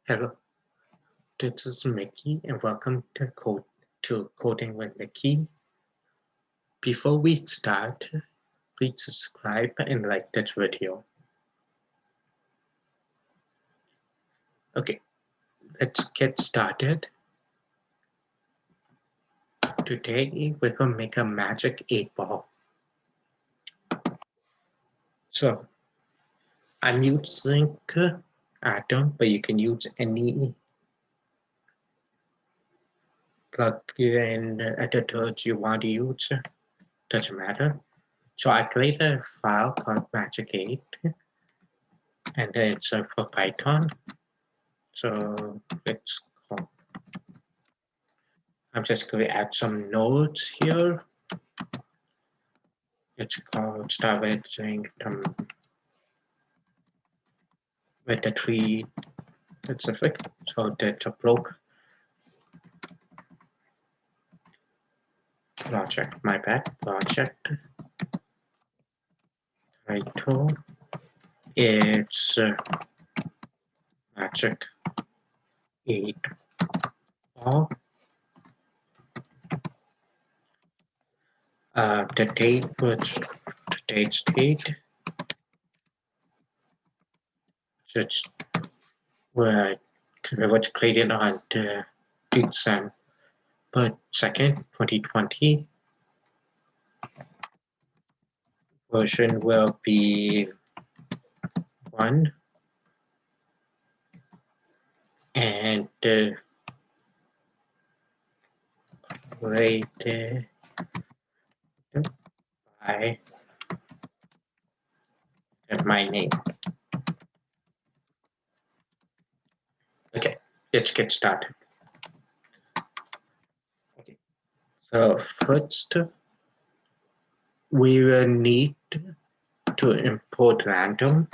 Hello, this is Micky and welcome to Coding with Micky. Before we start, please subscribe and like this video. Okay, let's get started. Today we're gonna make a magic 8-ball. So I'm using Atom, but you can use any plugin editors you want to use. Doesn't matter. So I created a file called Magic 8, and it's for Python. So let's go. I'm just going to add some nodes here. Let's go start with doing with the tree specific. So that's a project, my bad, project title. It's magic 8 ball. The date was today's date. Just where it was created on the December 2nd, 2020. Version will be 1 and rated by my name. Okay, let's get started. Okay, so first we will need to import random.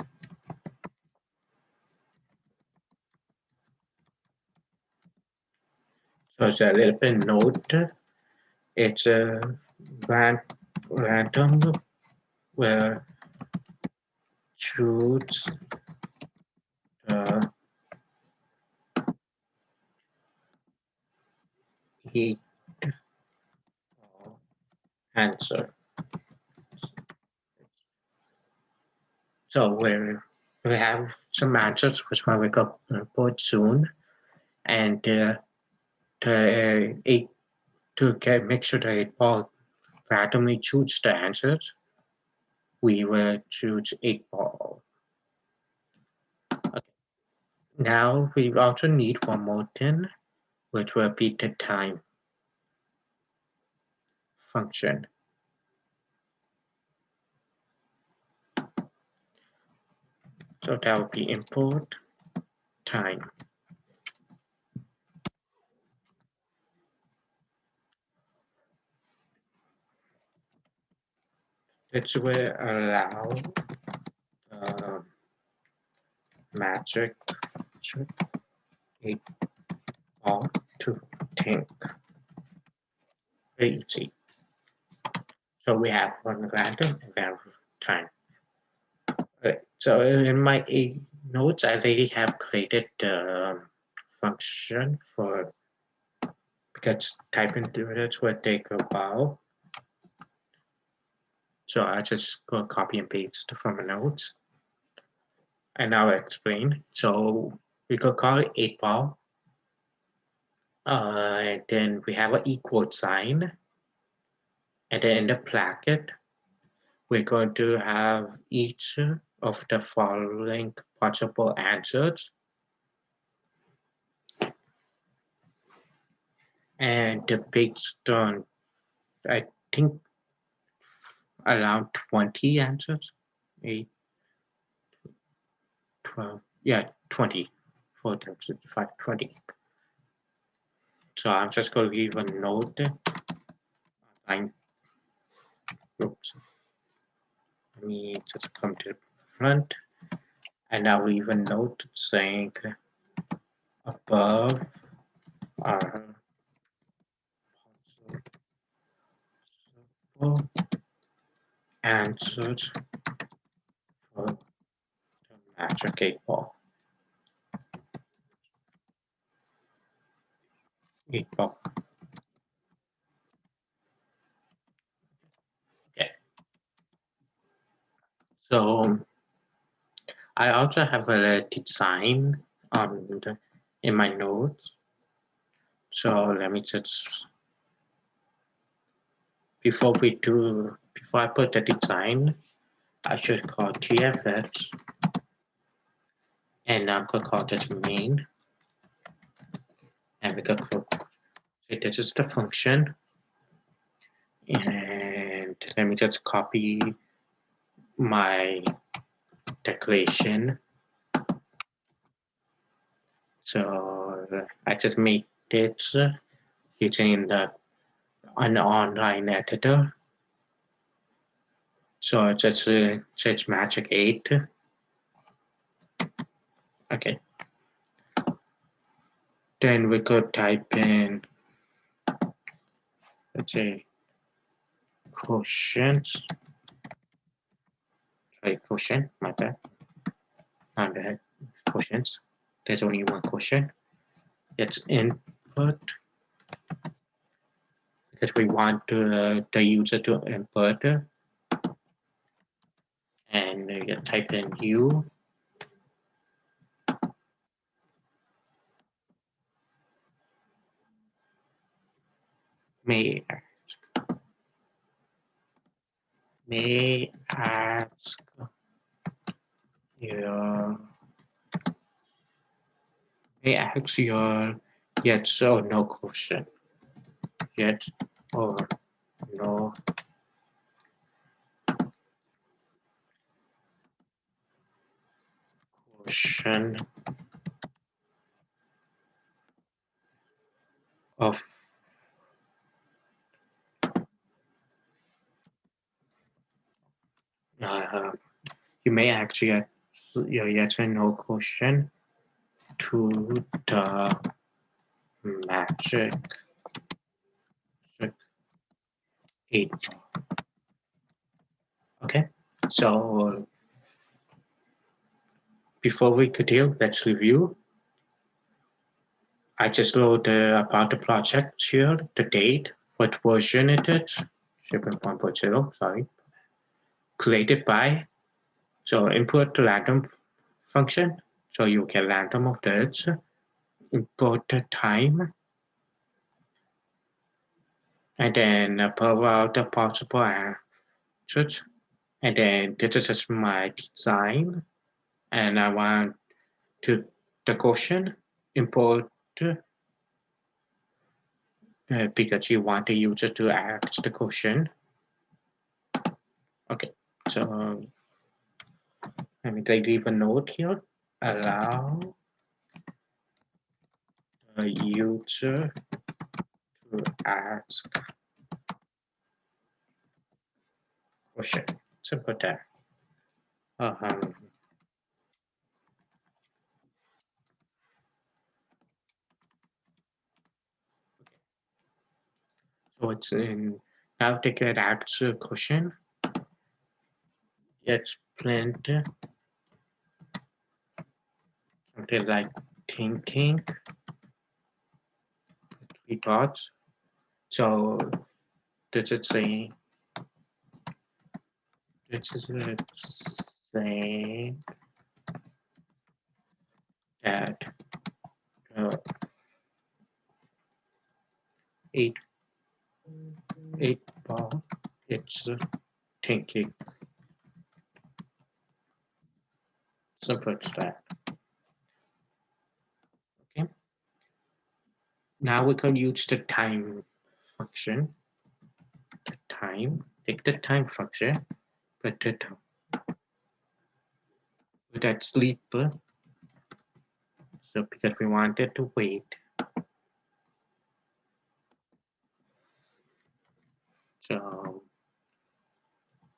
So it's a little bit note. It's a random where choose the heat answer. So we have some answers which one we got import soon, and to make sure that it all randomly choose the answers, we will choose 8-ball. Okay. Now we also need one more thing, which will be the time function. So that will be import time. This will allow magic 8-ball to think. Very easy. So we have one random and we have time. Right. So in my notes, I already have created the function for, because type into it will take a while. So I just go copy and paste from the notes. And now I'll explain. So we could call it 8-ball. And then we have an equal sign. And then in the bracket, we're going to have each of the following possible answers. And based on, I think, around 20 answers. 8, 12, yeah, 20. 4 times 5, 20. So I'm just going to leave a note. Oops. Let me just come to the front. And I'll leave a note saying above are possible answers for the magic 8-ball. 8 ball. Okay. So I also have a design in my notes. So let me just before I put the design, I should call TFS, and I'm gonna call this main, and we go say this is the function, and let me just copy my declaration. So I just made this using an online editor. So just search magic 8. Okay. Then we could type in, let's say, quotient. Sorry, quotient, my bad. Not bad. Quotients. There's only one quotient. It's input because we want the user to input, and you type in u. May ask your yes or no question. Yes or no question of you may ask your yes or no question to the magic 8. Okay, so before we continue, let's review. I just wrote about the project here, the date, what version it is, shipping 1.0, sorry, created by. So input the random function, so you get random of this. Import the time, and then provide the possible answers. And then this is just my design, and I want to the question import because you want the user to ask the question. Okay, so let me leave a note here. Allow the user to ask question. Simple that. Um, so it's in now take an ask question. Let's print something like thinking 3 dots. So this is saying that 8 ball it's thinking. Simple as that. Okay. Now we can use the time function. The time. Take the time function. Put it with that sleeper. So because we wanted to wait. So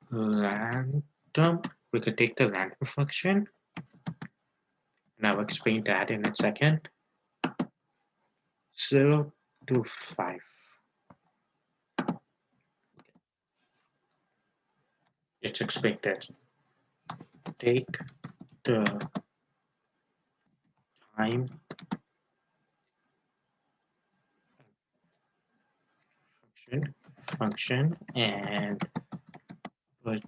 random. We could take the random function. And I'll explain that in a second. 0 to 5. It's expected. Take the time function and put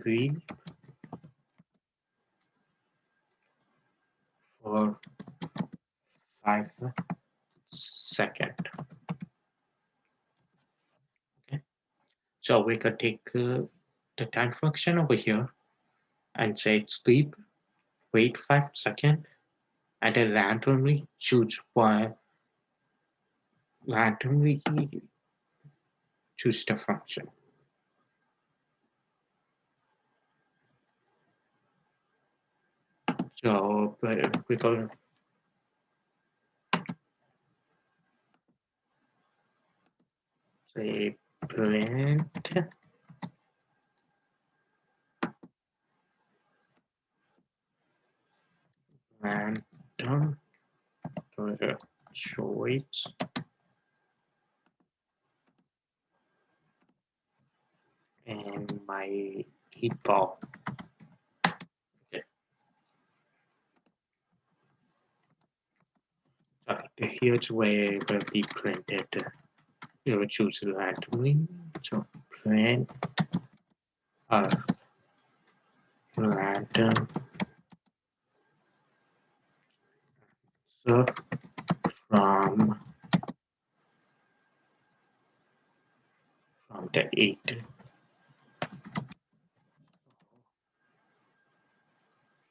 read for 5 seconds. Okay, so we could take the time function over here and say sleep, wait 5 seconds, and then randomly choose randomly choose the function. So we go say print random choice and my heat ball. Okay. Here's where it will be printed. You will choose randomly. So print random so from the 8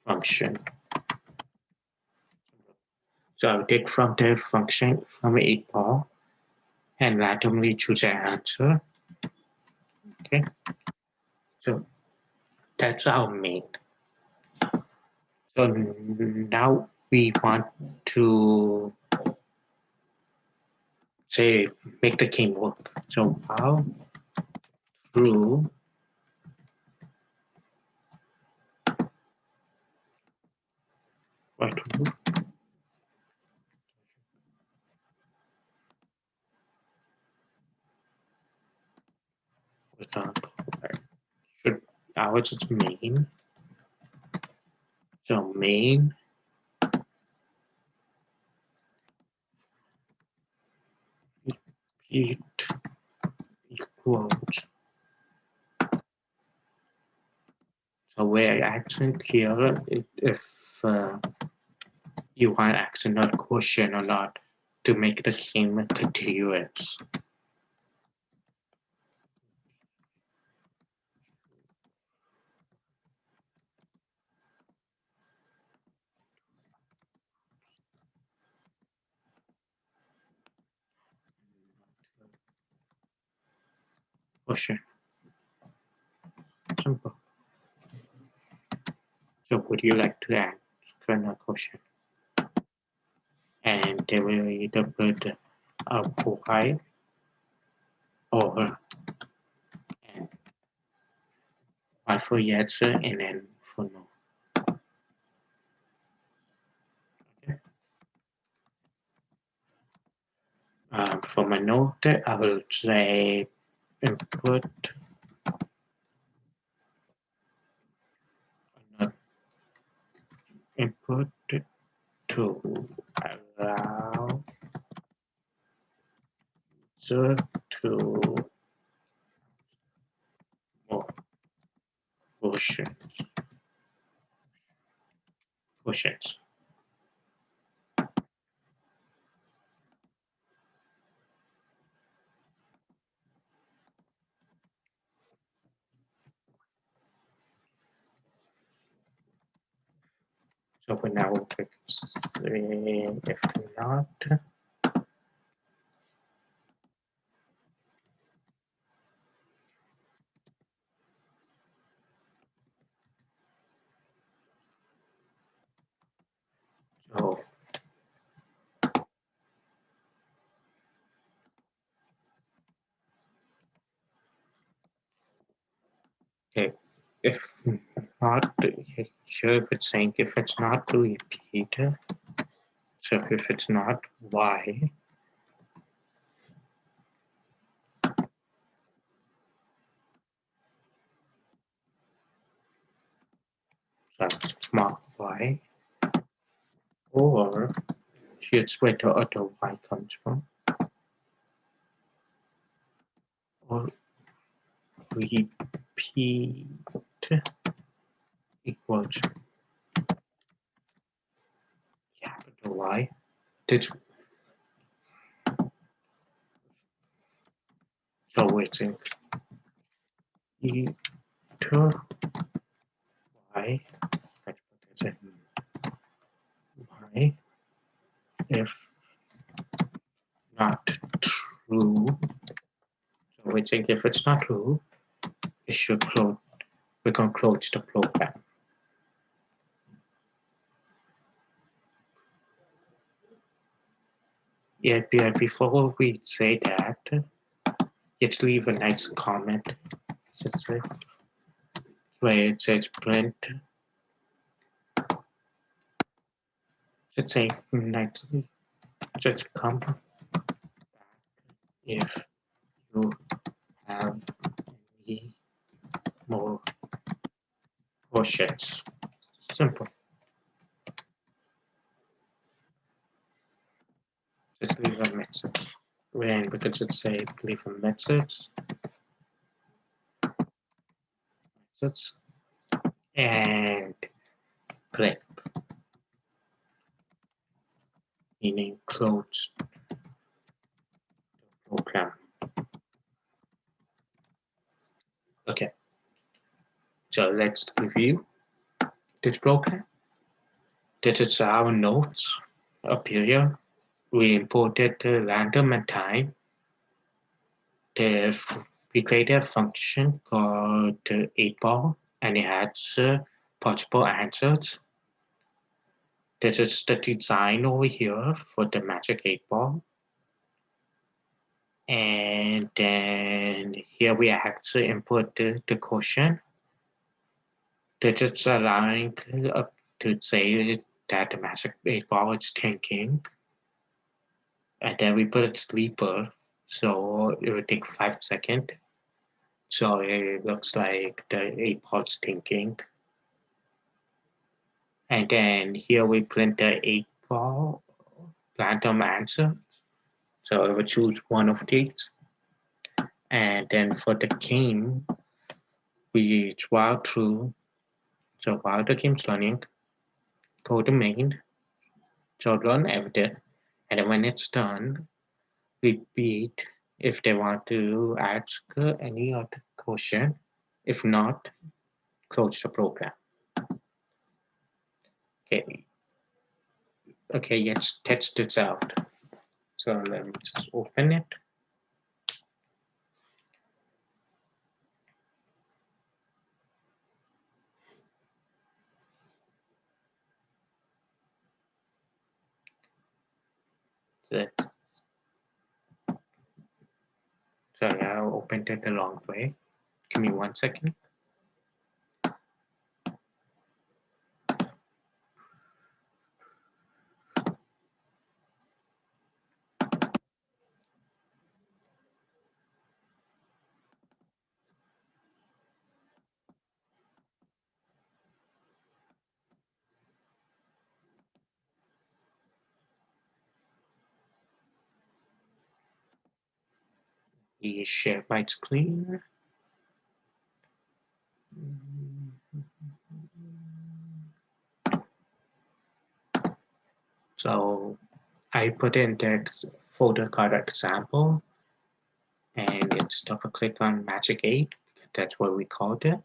function. So I'll take from the function from 8 ball and randomly choose an answer. Okay. So that's our main. So now we want to say make the game work. So while true or true without should ours is main. So main it equals. So we're actually here if you want accidental quotient or not to make the game continuous. Quotient. Simple. So would you like to add kernel quotient? And they will either put a y or and y for yes and then for no. Okay. For my note, I will say input input to allow user to more quotients. Quotients. So for now, we'll click save. If not, so okay. If not, sure if it's saying if it's not repeat. So if it's not, why? So it's marked y or here's where the other y comes from. Or repeat equals capital Y. This, so it's in e to y. Let's put this in y. If not true, so we think if it's not true, it should close. We can close the program. Yeah, before we say that, let's leave a nice comment. Where it says print. Let's say nicely. Just come back if you have any more questions. Simple. Just leave a message. And we could just say leave a message. And click. Meaning close the program. Okay. So let's review this program. This is our notes up here. We imported the random and time. We created a function called 8-ball, and it has possible answers. This is the design over here for the magic 8-ball. And then here we actually input the quotient. This is allowing to say that the magic 8-ball is thinking. And then we put a sleeper, so it will take 5 seconds. So it looks like the 8-ball is thinking. And then here we print the 8-ball random answer. So it will choose one of these. And then for the game, we while true. So while the game's running, go to main. So run everything. And then when it's done, repeat if they want to ask any other question. If not, close the program. Okay. Okay, let's test this out. So let me just open it. Sorry, I opened it the wrong way. Give me 1 second. Please share my screen. So I put in that folder called example, and it's double click on Magic 8. That's what we called it.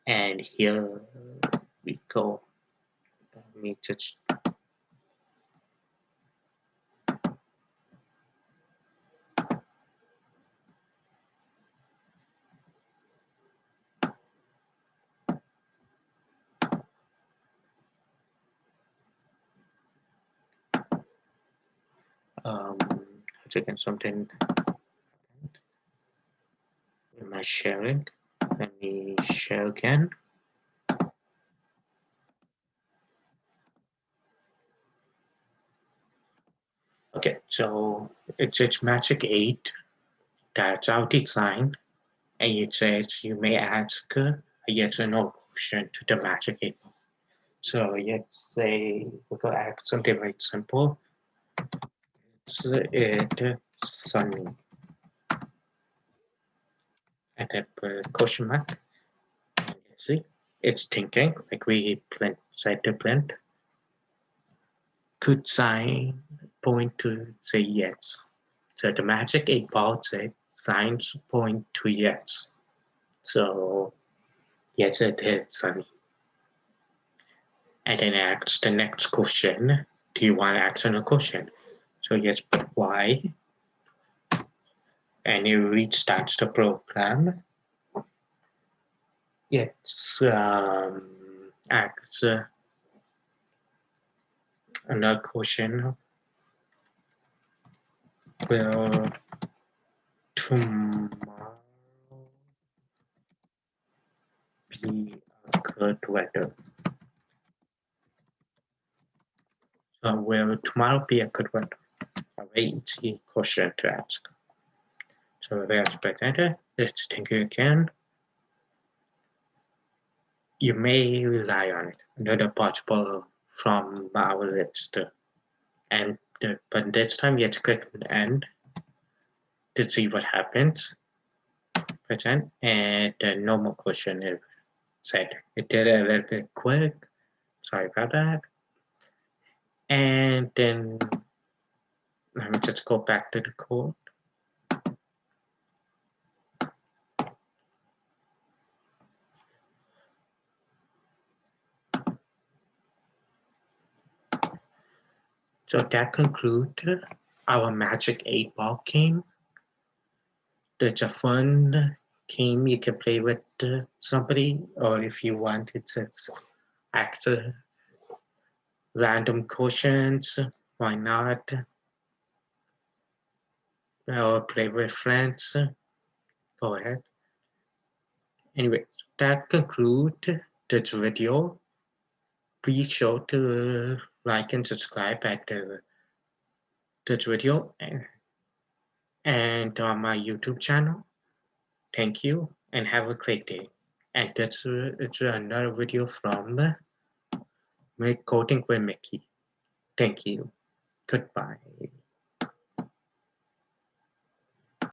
And here we go. Let me just checking something. Am I sharing? Let me share again. Okay, so it's Magic 8. That's our design. And it says you may ask a yes or no question to the Magic 8. So let's say we go add something very simple. It's it sunny, and then put a question mark. See, it's thinking like we said to blend. Could sign point to say yes. So the magic 8 ball said signs point to yes. So yes, it is sunny. And then ask the next question. Do you want to ask a question? So yes, but why? And you restarts the program. Yes, asks another question. Will tomorrow be a good weather? So will tomorrow be a good weather? A very easy question to ask. So let's present. Let's think again. You may rely on it. Another possible from our list. And but this time you have to click end to see what happens. Present and the normal question is said. It did a little bit quick. Sorry about that. And then let me just go back to the code. So that concludes our Magic 8 Ball game. It's a fun game you can play with somebody, or if you want, it's access random questions. Why not? Or play with friends. Go ahead. Anyway, that concludes this video. Be sure to like and subscribe at this video and on my YouTube channel. Thank you and have a great day. And that's it's another video from Coding with Micky. Thank you. Goodbye.